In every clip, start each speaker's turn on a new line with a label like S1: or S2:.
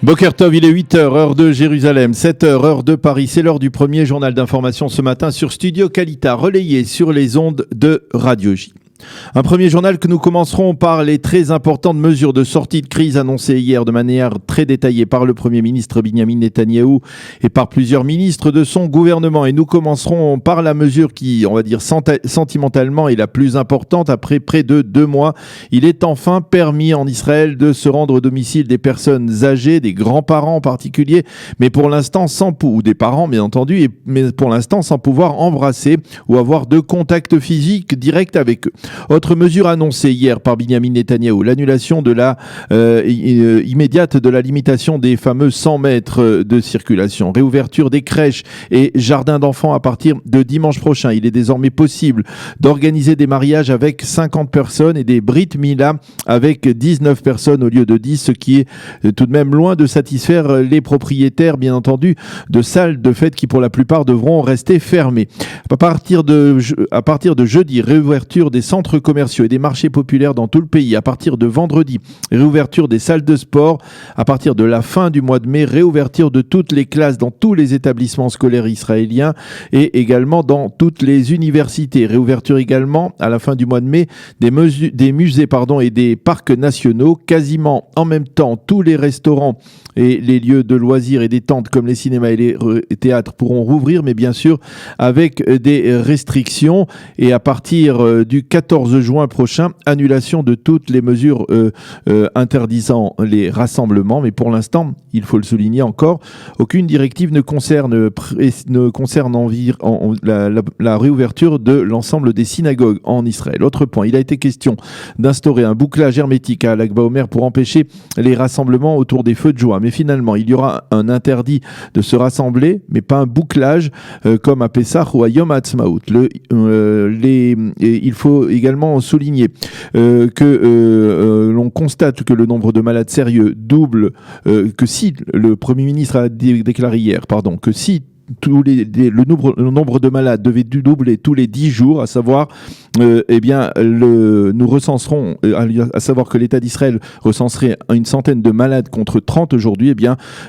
S1: Boker Tov, il est 8h, heure de Jérusalem, 7h, heure de Paris. C'est l'heure du premier journal d'information ce matin sur Studio Kalita, relayé sur les ondes de Radio J. Un premier journal que nous commencerons par les très importantes mesures de sortie de crise annoncées hier de manière très détaillée par le Premier ministre Binyamin Netanyahou et par plusieurs ministres de son gouvernement. Et nous commencerons par la mesure qui, on va dire sentimentalement, est la plus importante. Après près de 2 mois, il est enfin permis en Israël de se rendre au domicile des personnes âgées, des grands-parents en particulier, mais pour l'instant ou des parents bien entendu, mais pour l'instant sans pouvoir embrasser ou avoir de contact physique direct avec eux. Autre mesure annoncée hier par Binyamin Netanyahou, l'annulation de la immédiate de la limitation des fameux 100 mètres de circulation, réouverture des crèches et jardins d'enfants à partir de dimanche prochain. Il est désormais possible d'organiser des mariages avec 50 personnes et des Brit Mila avec 19 personnes au lieu de 10, ce qui est tout de même loin de satisfaire les propriétaires, bien entendu, de salles de fête qui pour la plupart devront rester fermées. À partir de jeudi, réouverture des centres commerciaux et des marchés populaires dans tout le pays. À partir de vendredi, réouverture des salles de sport. À partir de la fin du mois de mai, réouverture de toutes les classes dans tous les établissements scolaires israéliens et également dans toutes les universités. Réouverture également à la fin du mois de mai des musées et des parcs nationaux. Quasiment en même temps, tous les restaurants et les lieux de loisirs et détente comme les cinémas et les théâtres pourront rouvrir, mais bien sûr avec des restrictions. Et à partir du 14 juin prochain, annulation de toutes les mesures interdisant les rassemblements. Mais pour l'instant, il faut le souligner encore, aucune directive ne concerne la réouverture de l'ensemble des synagogues en Israël. Autre point, il a été question d'instaurer un bouclage hermétique à Lag BaOmer pour empêcher les rassemblements autour des feux de joie. Mais finalement, il y aura un interdit de se rassembler, mais pas un bouclage comme à Pessah ou à Yom HaAtzmaut. Il faut également souligner que l'on constate que le nombre de malades sérieux double, que si le Premier ministre a déclaré hier, que si le nombre de malades devait doubler tous les 10 jours, à savoir nous recenserons, à savoir que l'État d'Israël recenserait une centaine de malades contre 30 aujourd'hui,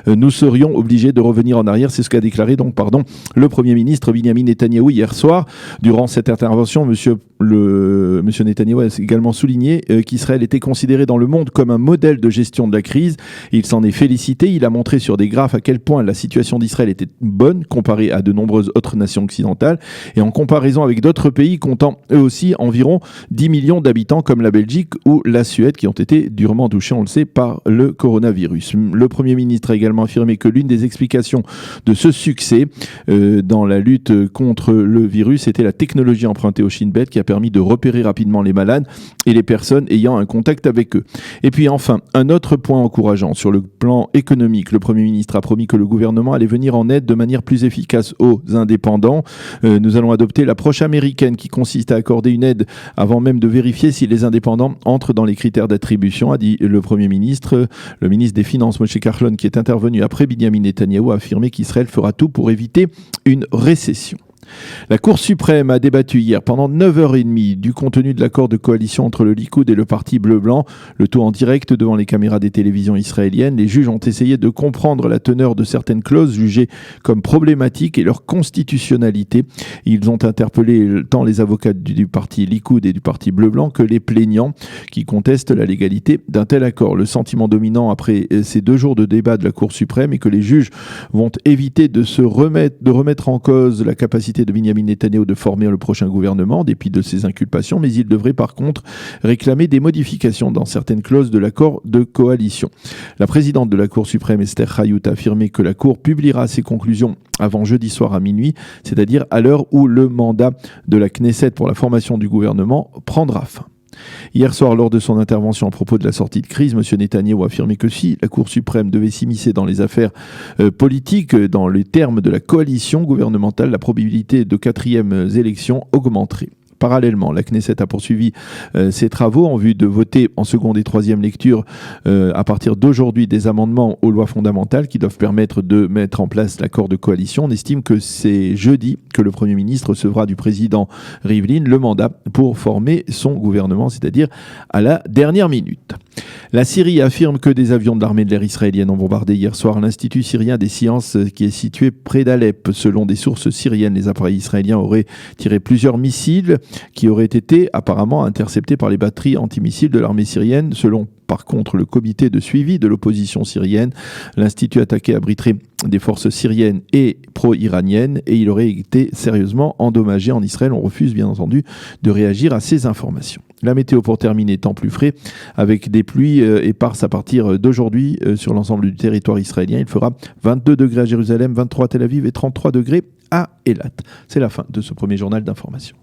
S1: nous serions obligés de revenir en arrière. C'est ce qu'a déclaré le Premier ministre Binyamin Netanyahou hier soir. Durant cette intervention, Monsieur Netanyahou a également souligné qu'Israël était considéré dans le monde comme un modèle de gestion de la crise. Il s'en est félicité. Il a montré sur des graphes à quel point la situation d'Israël était bonne comparée à de nombreuses autres nations occidentales et en comparaison avec d'autres pays comptant eux aussi environ 10 millions d'habitants comme la Belgique ou la Suède qui ont été durement touchés, on le sait, par le coronavirus. Le Premier ministre a également affirmé que l'une des explications de ce succès dans la lutte contre le virus était la technologie empruntée au Shin Bet qui a permis de repérer rapidement les malades et les personnes ayant un contact avec eux. Et puis enfin, un autre point encourageant sur le plan économique, le Premier ministre a promis que le gouvernement allait venir en aide de manière plus efficace aux indépendants. Nous allons adopter l'approche américaine qui consiste à accorder une aide avant même de vérifier si les indépendants entrent dans les critères d'attribution, a dit le Premier ministre. Le ministre des Finances, Moshe Kahlon, qui est intervenu après Binyamin Netanyahou, a affirmé qu'Israël fera tout pour éviter une récession. La Cour suprême a débattu hier pendant 9h30 du contenu de l'accord de coalition entre le Likoud et le parti bleu-blanc, le tout en direct devant les caméras des télévisions israéliennes. Les juges ont essayé de comprendre la teneur de certaines clauses jugées comme problématiques et leur constitutionnalité. Ils ont interpellé tant les avocats du parti Likoud et du parti bleu-blanc que les plaignants qui contestent la légalité d'un tel accord. Le sentiment dominant après ces 2 jours de débat de la Cour suprême est que les juges vont éviter de remettre en cause la capacité de Binyamin Netanyahou de former le prochain gouvernement en dépit de ses inculpations, mais il devrait par contre réclamer des modifications dans certaines clauses de l'accord de coalition. La présidente de la Cour suprême, Esther Hayut, a affirmé que la Cour publiera ses conclusions avant jeudi soir à minuit, c'est-à-dire à l'heure où le mandat de la Knesset pour la formation du gouvernement prendra fin. Hier soir, lors de son intervention à propos de la sortie de crise, M. Netanyahou a affirmé que si la Cour suprême devait s'immiscer dans les affaires politiques, dans les termes de la coalition gouvernementale, la probabilité de 4e élection augmenterait. Parallèlement, la Knesset a poursuivi ses travaux en vue de voter en seconde et troisième lecture à partir d'aujourd'hui des amendements aux lois fondamentales qui doivent permettre de mettre en place l'accord de coalition. On estime que c'est jeudi que le Premier ministre recevra du président Rivlin le mandat pour former son gouvernement, c'est-à-dire à la dernière minute. La Syrie affirme que des avions de l'armée de l'air israélienne ont bombardé hier soir l'Institut syrien des sciences qui est situé près d'Alep. Selon des sources syriennes, les appareils israéliens auraient tiré plusieurs missiles qui auraient été apparemment interceptés par les batteries antimissiles de l'armée syrienne. Selon par contre le comité de suivi de l'opposition syrienne, l'Institut attaqué abriterait des forces syriennes et pro-iraniennes et il aurait été sérieusement endommagé en Israël. On refuse bien entendu de réagir à ces informations. La météo pour terminer étant plus frais, avec des pluies éparses à partir d'aujourd'hui sur l'ensemble du territoire israélien. Il fera 22 degrés à Jérusalem, 23 à Tel Aviv et 33 degrés à Eilat. C'est la fin de ce premier journal d'information.